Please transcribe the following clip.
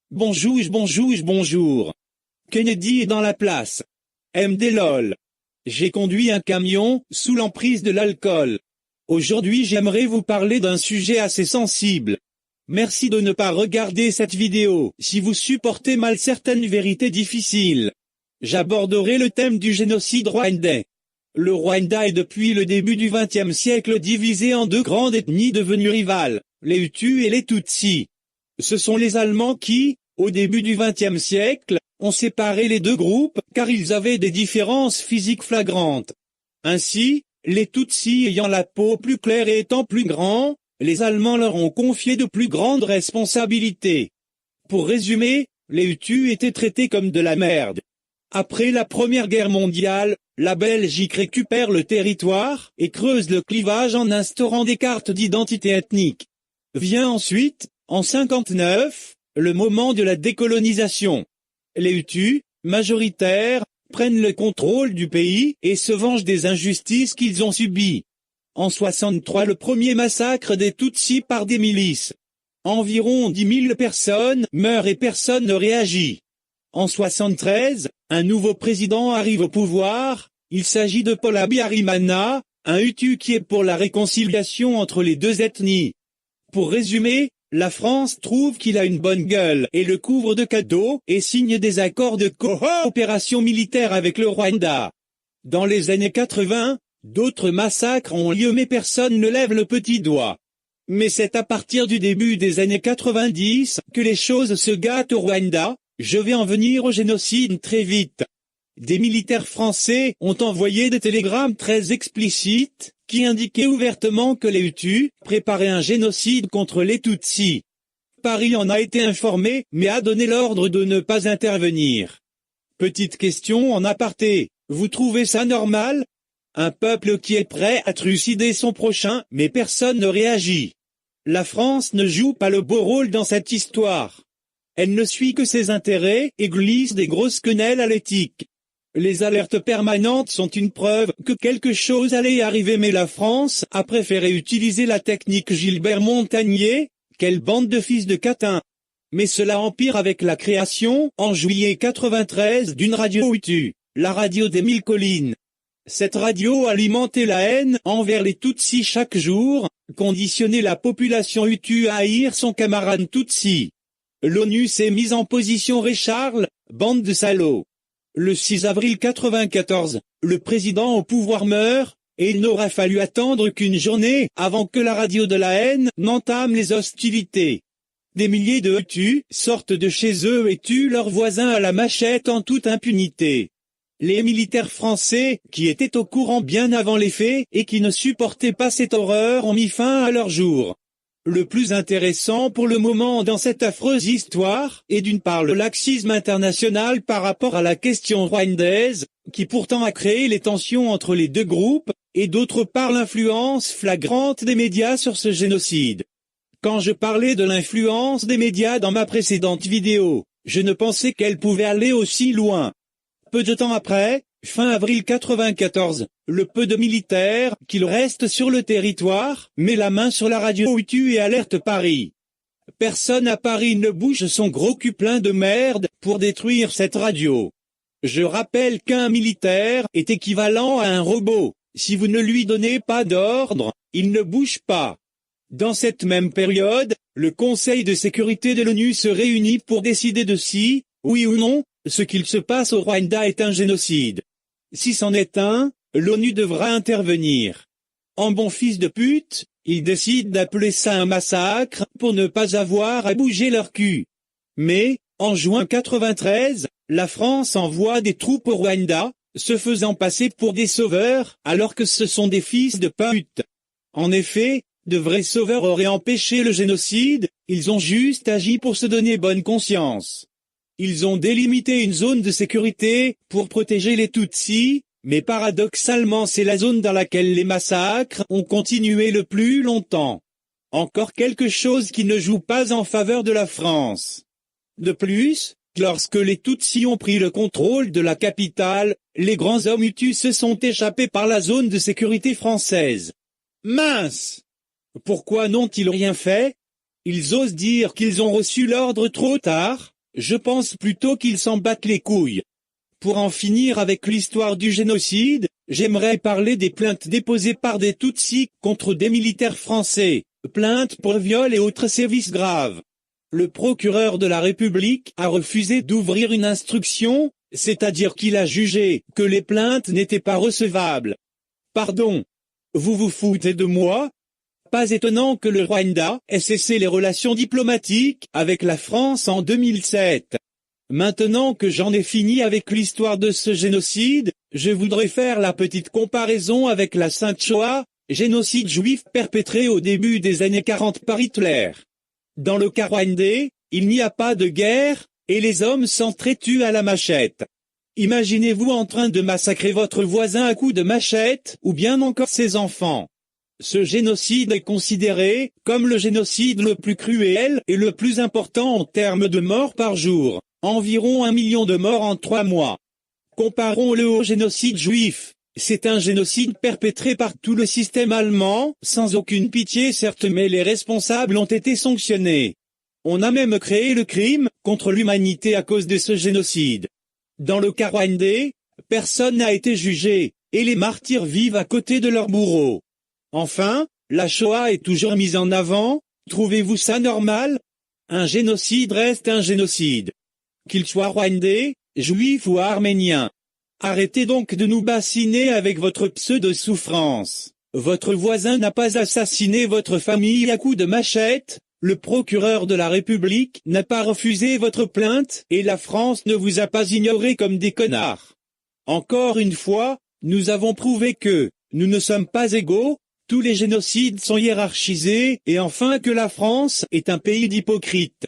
Bonjour. Kennedy est dans la place. MD lol. J'ai conduit un camion, sous l'emprise de l'alcool. Aujourd'hui j'aimerais vous parler d'un sujet assez sensible. Merci de ne pas regarder cette vidéo, si vous supportez mal certaines vérités difficiles. J'aborderai le thème du génocide rwandais. Le Rwanda est depuis le début du XXe siècle divisé en deux grandes ethnies devenues rivales, les Hutus et les Tutsis. Ce sont les Allemands qui, au début du XXe siècle, ont séparé les deux groupes car ils avaient des différences physiques flagrantes. Ainsi, les Tutsis ayant la peau plus claire et étant plus grands, les Allemands leur ont confié de plus grandes responsabilités. Pour résumer, les Hutus étaient traités comme de la merde. Après la Première Guerre mondiale, la Belgique récupère le territoire et creuse le clivage en instaurant des cartes d'identité ethnique. Vient ensuite, en 1959, le moment de la décolonisation. Les Hutus, majoritaires, prennent le contrôle du pays et se vengent des injustices qu'ils ont subies. En 1963, le premier massacre des Tutsis par des milices. Environ 10 000 personnes meurent et personne ne réagit. En 1973, un nouveau président arrive au pouvoir, il s'agit de Paul Habyarimana, un Hutu qui est pour la réconciliation entre les deux ethnies. Pour résumer, la France trouve qu'il a une bonne gueule et le couvre de cadeaux et signe des accords de coopération militaire avec le Rwanda. Dans les années 80, d'autres massacres ont lieu mais personne ne lève le petit doigt. Mais c'est à partir du début des années 90 que les choses se gâtent au Rwanda. Je vais en venir au génocide très vite. Des militaires français ont envoyé des télégrammes très explicites, qui indiquaient ouvertement que les Hutus préparaient un génocide contre les Tutsis. Paris en a été informé, mais a donné l'ordre de ne pas intervenir. Petite question en aparté, vous trouvez ça normal? Un peuple qui est prêt à trucider son prochain, mais personne ne réagit. La France ne joue pas le beau rôle dans cette histoire. Elle ne suit que ses intérêts et glisse des grosses quenelles à l'éthique. Les alertes permanentes sont une preuve que quelque chose allait arriver mais la France a préféré utiliser la technique Gilbert Montagnier, quelle bande de fils de catin. Mais cela empire avec la création, en juillet 93, d'une radio Hutu, la radio des Mille Collines. Cette radio alimentait la haine envers les Tutsis chaque jour, conditionnait la population Hutu à haïr son camarade Tutsi. L'ONU s'est mise en position Ray-Charles, bande de salauds. Le 6 avril 94, le président au pouvoir meurt, et il n'aura fallu attendre qu'une journée avant que la radio de la haine n'entame les hostilités. Des milliers de Hutus sortent de chez eux et tuent leurs voisins à la machette en toute impunité. Les militaires français, qui étaient au courant bien avant les faits et qui ne supportaient pas cette horreur, ont mis fin à leur jour. Le plus intéressant pour le moment dans cette affreuse histoire est d'une part le laxisme international par rapport à la question rwandaise, qui pourtant a créé les tensions entre les deux groupes, et d'autre part l'influence flagrante des médias sur ce génocide. Quand je parlais de l'influence des médias dans ma précédente vidéo, je ne pensais qu'elle pouvait aller aussi loin. Peu de temps après, fin avril 94, le peu de militaires qu'il reste sur le territoire met la main sur la radio Hutu et alerte Paris. Personne à Paris ne bouge son gros cul plein de merde pour détruire cette radio. Je rappelle qu'un militaire est équivalent à un robot. Si vous ne lui donnez pas d'ordre, il ne bouge pas. Dans cette même période, le Conseil de sécurité de l'ONU se réunit pour décider de si, oui ou non, ce qu'il se passe au Rwanda est un génocide. Si c'en est un, l'ONU devra intervenir. En bon fils de pute, ils décident d'appeler ça un massacre pour ne pas avoir à bouger leur cul. Mais, en juin 93, la France envoie des troupes au Rwanda, se faisant passer pour des sauveurs alors que ce sont des fils de pute. En effet, de vrais sauveurs auraient empêché le génocide, ils ont juste agi pour se donner bonne conscience. Ils ont délimité une zone de sécurité pour protéger les Tutsis, mais paradoxalement c'est la zone dans laquelle les massacres ont continué le plus longtemps. Encore quelque chose qui ne joue pas en faveur de la France. De plus, lorsque les Tutsis ont pris le contrôle de la capitale, les grands hommes Hutus se sont échappés par la zone de sécurité française. Mince! Pourquoi n'ont-ils rien fait? Ils osent dire qu'ils ont reçu l'ordre trop tard. Je pense plutôt qu'ils s'en battent les couilles. Pour en finir avec l'histoire du génocide, j'aimerais parler des plaintes déposées par des Tutsis contre des militaires français, plaintes pour viol et autres sévices graves. Le procureur de la République a refusé d'ouvrir une instruction, c'est-à-dire qu'il a jugé que les plaintes n'étaient pas recevables. Pardon. Vous vous foutez de moi? Pas étonnant que le Rwanda ait cessé les relations diplomatiques avec la France en 2007. Maintenant que j'en ai fini avec l'histoire de ce génocide, je voudrais faire la petite comparaison avec la Sainte Shoah, génocide juif perpétré au début des années 40 par Hitler. Dans le cas rwandais, il n'y a pas de guerre, et les hommes s'entretuent à la machette. Imaginez-vous en train de massacrer votre voisin à coups de machette, ou bien encore ses enfants. Ce génocide est considéré comme le génocide le plus cruel et le plus important en termes de morts par jour. Environ 1 million de morts en 3 mois. Comparons-le au génocide juif. C'est un génocide perpétré par tout le système allemand, sans aucune pitié certes, mais les responsables ont été sanctionnés. On a même créé le crime contre l'humanité à cause de ce génocide. Dans le cas rwandais, personne n'a été jugé, et les martyrs vivent à côté de leurs bourreaux. Enfin, la Shoah est toujours mise en avant. Trouvez-vous ça normal? Un génocide reste un génocide. Qu'il soit rwandais, juif ou arménien. Arrêtez donc de nous bassiner avec votre pseudo-souffrance. Votre voisin n'a pas assassiné votre famille à coups de machette, le procureur de la République n'a pas refusé votre plainte, et la France ne vous a pas ignoré comme des connards. Encore une fois, nous avons prouvé que nous ne sommes pas égaux, tous les génocides sont hiérarchisés, et enfin que la France est un pays d'hypocrites.